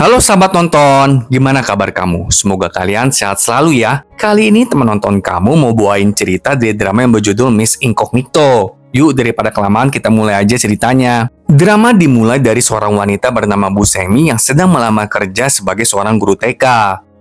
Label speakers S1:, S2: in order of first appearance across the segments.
S1: Halo sahabat nonton, gimana kabar kamu? Semoga kalian sehat selalu ya. Kali ini teman nonton kamu mau bawain cerita dari drama yang berjudul Miss Incognito. Yuk daripada kelamaan kita mulai aja ceritanya. Drama dimulai dari seorang wanita bernama Bu Semi yang sedang melamar kerja sebagai seorang guru TK.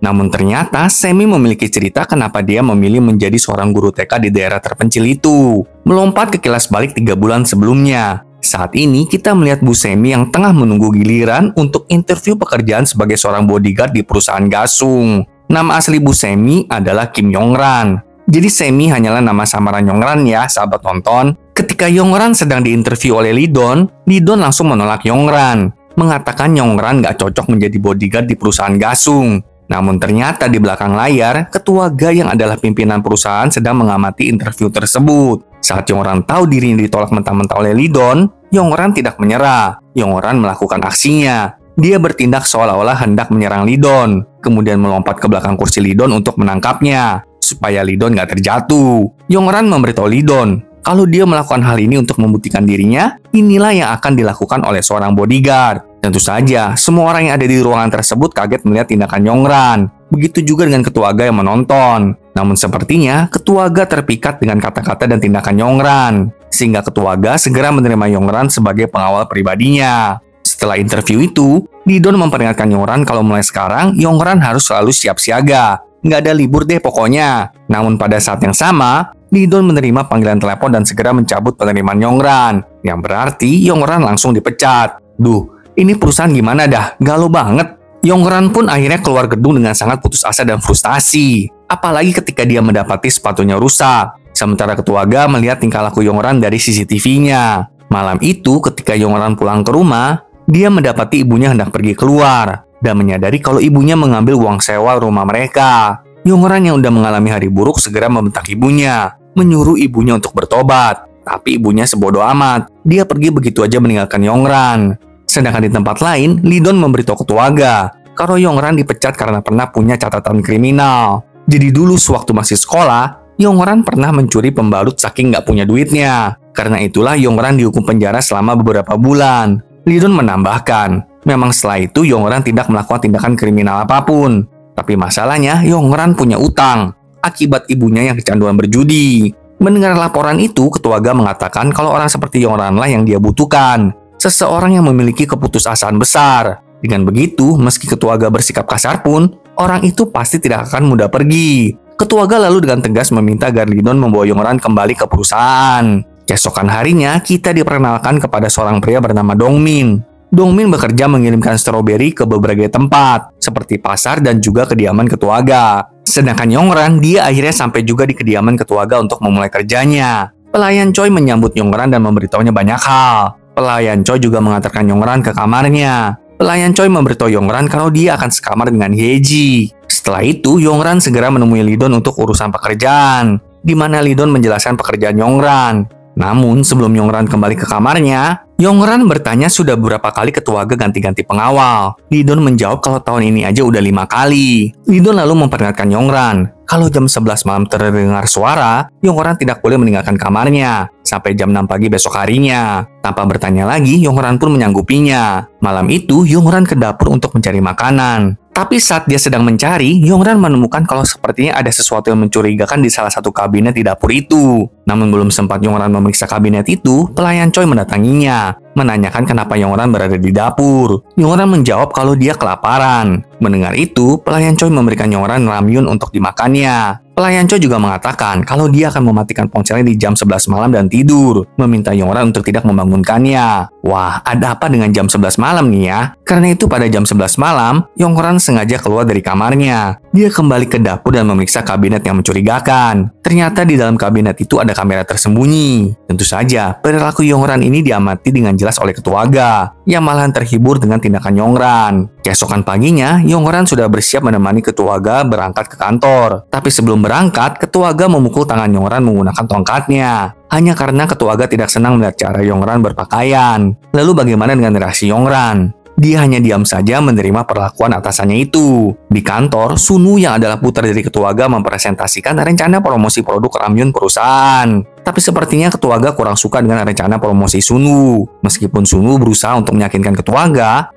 S1: Namun ternyata Semi memiliki cerita kenapa dia memilih menjadi seorang guru TK di daerah terpencil itu. Melompat ke kilas balik 3 bulan sebelumnya. Saat ini kita melihat Bu Semi yang tengah menunggu giliran untuk interview pekerjaan sebagai seorang bodyguard di perusahaan gasung. Nama asli Bu Semi adalah Kim Yongran. Jadi Semi hanyalah nama samaran Yongran ya, sahabat nonton. Ketika Yongran sedang diinterview oleh Lidon, Lidon langsung menolak Yongran, mengatakan Yongran gak cocok menjadi bodyguard di perusahaan gasung. Namun ternyata di belakang layar, ketua Ga yang adalah pimpinan perusahaan sedang mengamati interview tersebut. Saat Yongran tahu dirinya ditolak mentah-mentah oleh Lidon, Yongran tidak menyerah. Yongran melakukan aksinya. Dia bertindak seolah-olah hendak menyerang Lidon, kemudian melompat ke belakang kursi Lidon untuk menangkapnya, supaya Lidon gak terjatuh. Yongran memberitahu Lidon, kalau dia melakukan hal ini untuk membuktikan dirinya, inilah yang akan dilakukan oleh seorang bodyguard. Tentu saja, semua orang yang ada di ruangan tersebut kaget melihat tindakan Yongran. Begitu juga dengan ketua Ga yang menonton. Namun sepertinya, ketua Ga terpikat dengan kata-kata dan tindakan Yongran, sehingga ketua Ga segera menerima Yongran sebagai pengawal pribadinya. Setelah interview itu, Lidon memperingatkan Yongran kalau mulai sekarang, Yongran harus selalu siap siaga. Nggak ada libur deh pokoknya. Namun pada saat yang sama, Lidon menerima panggilan telepon dan segera mencabut penerimaan Yongran, yang berarti Yongran langsung dipecat. Duh, ini perusahaan gimana dah? Galau banget. Yongran pun akhirnya keluar gedung dengan sangat putus asa dan frustasi. Apalagi ketika dia mendapati sepatunya rusak. Sementara ketua Ga melihat tingkah laku Yongran dari CCTV-nya. Malam itu ketika Yongran pulang ke rumah, dia mendapati ibunya hendak pergi keluar dan menyadari kalau ibunya mengambil uang sewa rumah mereka. Yongran yang udah mengalami hari buruk segera membentak ibunya, menyuruh ibunya untuk bertobat. Tapi ibunya sebodoh amat. Dia pergi begitu aja meninggalkan Yongran. Sedangkan di tempat lain, Lidon memberitahu ketua Ga kalau Yongran dipecat karena pernah punya catatan kriminal. Jadi dulu sewaktu masih sekolah, Yongran pernah mencuri pembalut saking nggak punya duitnya. Karena itulah Yongran dihukum penjara selama beberapa bulan. Lidon menambahkan, memang setelah itu Yongran tidak melakukan tindakan kriminal apapun. Tapi masalahnya, Yongran punya utang akibat ibunya yang kecanduan berjudi. Mendengar laporan itu, ketua Ga mengatakan kalau orang seperti Yongranlah yang dia butuhkan. Seseorang yang memiliki keputusasaan besar. Dengan begitu, meski ketua Ga bersikap kasar pun, orang itu pasti tidak akan mudah pergi. Ketua Ga lalu dengan tegas meminta agar Lidon membawa Yongran kembali ke perusahaan. Keesokan harinya, kita diperkenalkan kepada seorang pria bernama Dongmin. Dongmin bekerja mengirimkan stroberi ke berbagai tempat, seperti pasar dan juga kediaman ketua Ga. Sedangkan Yongran, dia akhirnya sampai juga di kediaman ketua Ga untuk memulai kerjanya. Pelayan Choi menyambut Yongran dan memberitahunya banyak hal. Pelayan Choi juga mengantarkan Yongran ke kamarnya. Pelayan Choi memberitahu Yongran kalau dia akan sekamar dengan Hyeji. Setelah itu, Yongran segera menemui Lidon untuk urusan pekerjaan, di mana Lidon menjelaskan pekerjaan Yongran. Namun, sebelum Yongran kembali ke kamarnya, Yongran bertanya sudah berapa kali ketua Ga ganti-ganti pengawal. Lidon menjawab kalau tahun ini aja udah 5 kali. Lidon lalu memperingatkan Yongran, kalau jam 11 malam terdengar suara, Yongran tidak boleh meninggalkan kamarnya sampai jam 6 pagi besok harinya. Tanpa bertanya lagi, Yongran pun menyanggupinya. Malam itu, Yongran ke dapur untuk mencari makanan. Tapi saat dia sedang mencari, Yongran menemukan kalau sepertinya ada sesuatu yang mencurigakan di salah satu kabinet di dapur itu. Namun belum sempat Yongran memeriksa kabinet itu, pelayan Choi mendatanginya, menanyakan kenapa Yongran berada di dapur. Yongran menjawab kalau dia kelaparan. Mendengar itu, pelayan Choi memberikan Yongran ramyun untuk dimakannya. Pelayan Choi juga mengatakan kalau dia akan mematikan ponselnya di jam 11 malam dan tidur, meminta Yongran untuk tidak membangunkannya. Wah, ada apa dengan jam 11 malam nih ya? Karena itu pada jam 11 malam, Yongran sengaja keluar dari kamarnya. Dia kembali ke dapur dan memeriksa kabinet yang mencurigakan. Ternyata di dalam kabinet itu ada kamera tersembunyi. Tentu saja, perilaku Yongran ini diamati dengan jelas oleh ketua Ga, yang malahan terhibur dengan tindakan Yongran. Keesokan paginya, Yongran sudah bersiap menemani ketua Ga berangkat ke kantor. Tapi sebelum berangkat, ketua Ga memukul tangan Yongran menggunakan tongkatnya. Hanya karena ketua Ga tidak senang melihat cara Yongran berpakaian. Lalu bagaimana dengan reaksi Yongran? Dia hanya diam saja menerima perlakuan atasannya itu. Di kantor, Sunu yang adalah putra dari ketua Ga mempresentasikan rencana promosi produk ramyun perusahaan. Tapi sepertinya Ketuaga kurang suka dengan rencana promosi Sunwoo. Meskipun Sunwoo berusaha untuk meyakinkan Ketuaga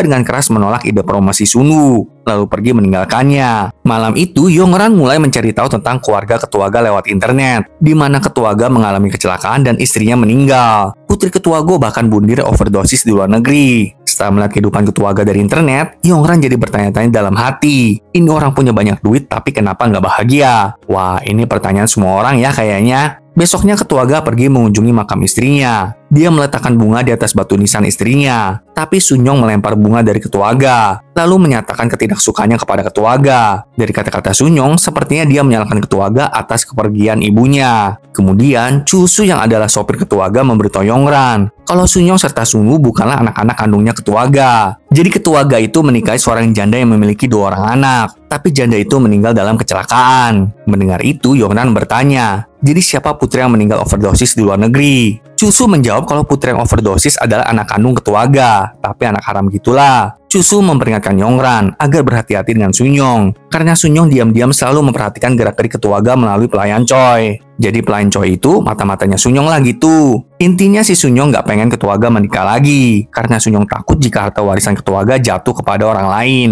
S1: dengan keras menolak ide promosi Sunwoo, lalu pergi meninggalkannya. Malam itu, Yongran mulai mencari tahu tentang keluarga Ketuaga lewat internet, di mana Ketuaga mengalami kecelakaan dan istrinya meninggal. Putri Ketuaga bahkan bundir overdosis di luar negeri. Setelah melihat kehidupan Ketuaga dari internet, Yongran jadi bertanya-tanya dalam hati. Ini orang punya banyak duit tapi kenapa nggak bahagia? Wah, ini pertanyaan semua orang ya kayaknya. Besoknya Ketuaga pergi mengunjungi makam istrinya. Dia meletakkan bunga di atas batu nisan istrinya. Tapi Sunyong melempar bunga dari Ketuaga, lalu menyatakan ketidaksukaannya kepada Ketuaga. Dari kata-kata Sunyong, sepertinya dia menyalahkan Ketuaga atas kepergian ibunya. Kemudian, Chusu yang adalah sopir Ketuaga memberitahu Yongran kalau Sunyong serta Sunwoo bukanlah anak-anak kandungnya Ketuaga. Jadi Ketuaga itu menikahi seorang janda yang memiliki 2 orang anak. Tapi janda itu meninggal dalam kecelakaan. Mendengar itu, Yongran bertanya, jadi siapa putri yang meninggal overdosis di luar negeri? Chusu menjawab kalau putri yang overdosis adalah anak kandung Ketuaga, tapi anak haram gitulah. Chusu memperingatkan Yongran agar berhati-hati dengan Sunyong, karena Sunyong diam-diam selalu memperhatikan gerak-gerik Ketuaga melalui pelayan Choi. Jadi pelayan Choi itu mata-matanya Sunyong lah gitu. Intinya si Sunyong nggak pengen Ketuaga menikah lagi, karena Sunyong takut jika harta warisan Ketuaga jatuh kepada orang lain.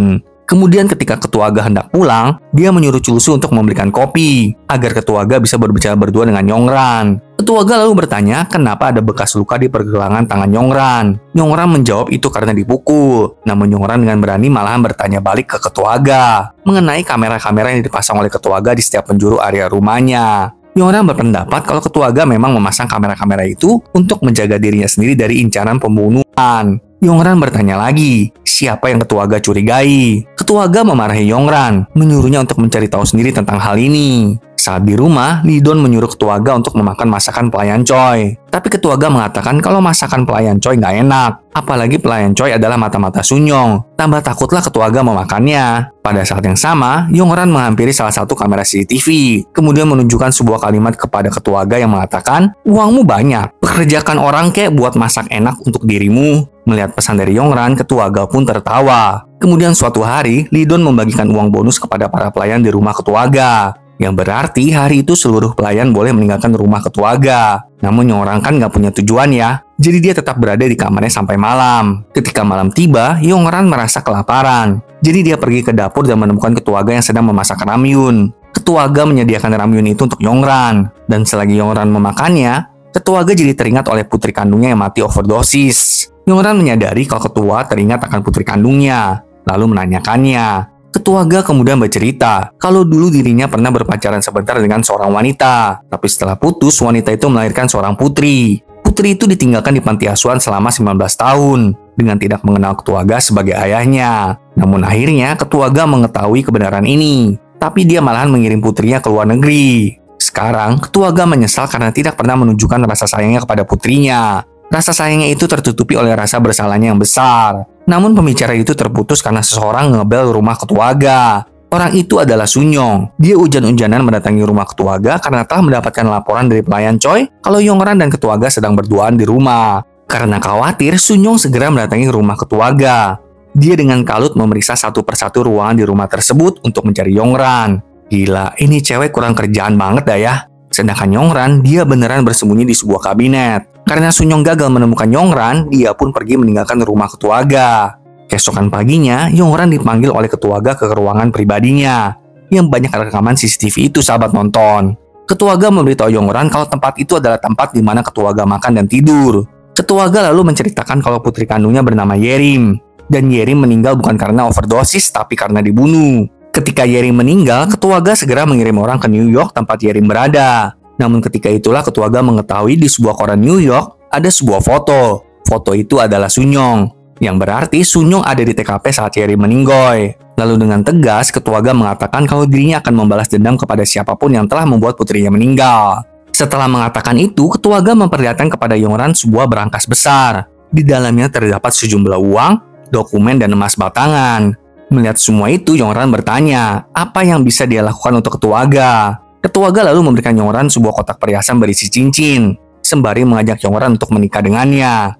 S1: Kemudian ketika Ketuaga hendak pulang, dia menyuruh Chusu untuk membelikan kopi, agar Ketuaga bisa berbicara berdua dengan Yongran. Ketuaga lalu bertanya kenapa ada bekas luka di pergelangan tangan Yongran. Yongran menjawab itu karena dipukul. Namun Yongran dengan berani malahan bertanya balik ke Ketuaga mengenai kamera-kamera yang dipasang oleh Ketuaga di setiap penjuru area rumahnya. Yongran berpendapat kalau Ketuaga memang memasang kamera-kamera itu untuk menjaga dirinya sendiri dari incaran pembunuhan. Yongran bertanya lagi, siapa yang Ketuaga curigai? Ketuaga memarahi Yongran, menyuruhnya untuk mencari tahu sendiri tentang hal ini. Saat di rumah, Lidon menyuruh Ketuaga untuk memakan masakan pelayan Choi. Tapi Ketuaga mengatakan kalau masakan pelayan Choi nggak enak. Apalagi pelayan Choi adalah mata-mata Sunyong. Tambah takutlah Ketuaga memakannya. Pada saat yang sama, Yongran menghampiri salah satu kamera CCTV. Kemudian menunjukkan sebuah kalimat kepada Ketuaga yang mengatakan, uangmu banyak, pekerjakan orang kek buat masak enak untuk dirimu. Melihat pesan dari Yongran, Ketuaga pun tertawa. Kemudian suatu hari, Lidon membagikan uang bonus kepada para pelayan di rumah Ketuaga. Yang berarti hari itu seluruh pelayan boleh meninggalkan rumah Ketuaga. Namun Yongran kan nggak punya tujuan ya. Jadi dia tetap berada di kamarnya sampai malam. Ketika malam tiba, Yongran merasa kelaparan. Jadi dia pergi ke dapur dan menemukan Ketuaga yang sedang memasak ramyun. Ketuaga menyediakan ramyun itu untuk Yongran. Dan selagi Yongran memakannya, Ketuaga jadi teringat oleh putri kandungnya yang mati overdosis. Yongran menyadari kalau Ketua teringat akan putri kandungnya, lalu menanyakannya. Ketuaga kemudian bercerita kalau dulu dirinya pernah berpacaran sebentar dengan seorang wanita, tapi setelah putus, wanita itu melahirkan seorang putri. Putri itu ditinggalkan di panti asuhan selama 19 tahun, dengan tidak mengenal Ketuaga sebagai ayahnya. Namun akhirnya Ketuaga mengetahui kebenaran ini, tapi dia malahan mengirim putrinya ke luar negeri. Sekarang, Ketuaga menyesal karena tidak pernah menunjukkan rasa sayangnya kepada putrinya. Rasa sayangnya itu tertutupi oleh rasa bersalahnya yang besar. Namun pembicaraan itu terputus karena seseorang ngebel rumah Ketuaga. Orang itu adalah Sunyong. Dia hujan-hujanan mendatangi rumah Ketuaga karena telah mendapatkan laporan dari pelayan Choi kalau Yongran dan Ketuaga sedang berduaan di rumah. Karena khawatir, Sunyong segera mendatangi rumah Ketuaga. Dia dengan kalut memeriksa satu persatu ruangan di rumah tersebut untuk mencari Yongran. Gila, ini cewek kurang kerjaan banget dah ya. Sedangkan Yongran, dia beneran bersembunyi di sebuah kabinet. Karena Sunyong gagal menemukan Yongran, dia pun pergi meninggalkan rumah Ketuaga. Keesokan paginya, Yongran dipanggil oleh Ketuaga ke ruangan pribadinya. Yang banyak rekaman CCTV itu sahabat nonton. Ketuaga memberitahu Yongran kalau tempat itu adalah tempat di mana Ketuaga makan dan tidur. Ketuaga lalu menceritakan kalau putri kandungnya bernama Yerim. Dan Yerim meninggal bukan karena overdosis, tapi karena dibunuh. Ketika Yerim meninggal, Ketuaga segera mengirim orang ke New York tempat Yerim berada. Namun ketika itulah Ketuaga mengetahui di sebuah koran New York ada sebuah foto. Foto itu adalah Sunyong, yang berarti Sunyong ada di TKP saat Yerim meninggoy. Lalu dengan tegas Ketuaga mengatakan kalau dirinya akan membalas dendam kepada siapapun yang telah membuat putrinya meninggal. Setelah mengatakan itu, Ketuaga memperlihatkan kepada Yongran sebuah berangkas besar. Di dalamnya terdapat sejumlah uang, dokumen, dan emas batangan. Melihat semua itu, Yongran bertanya apa yang bisa dia lakukan untuk Ketuaga. Ketuaga lalu memberikan Yongran sebuah kotak perhiasan berisi cincin, sembari mengajak Yongran untuk menikah dengannya.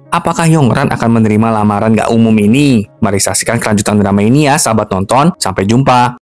S1: Apakah Yongran akan menerima lamaran gak umum ini? Mari saksikan kelanjutan drama ini ya, sahabat nonton. Sampai jumpa.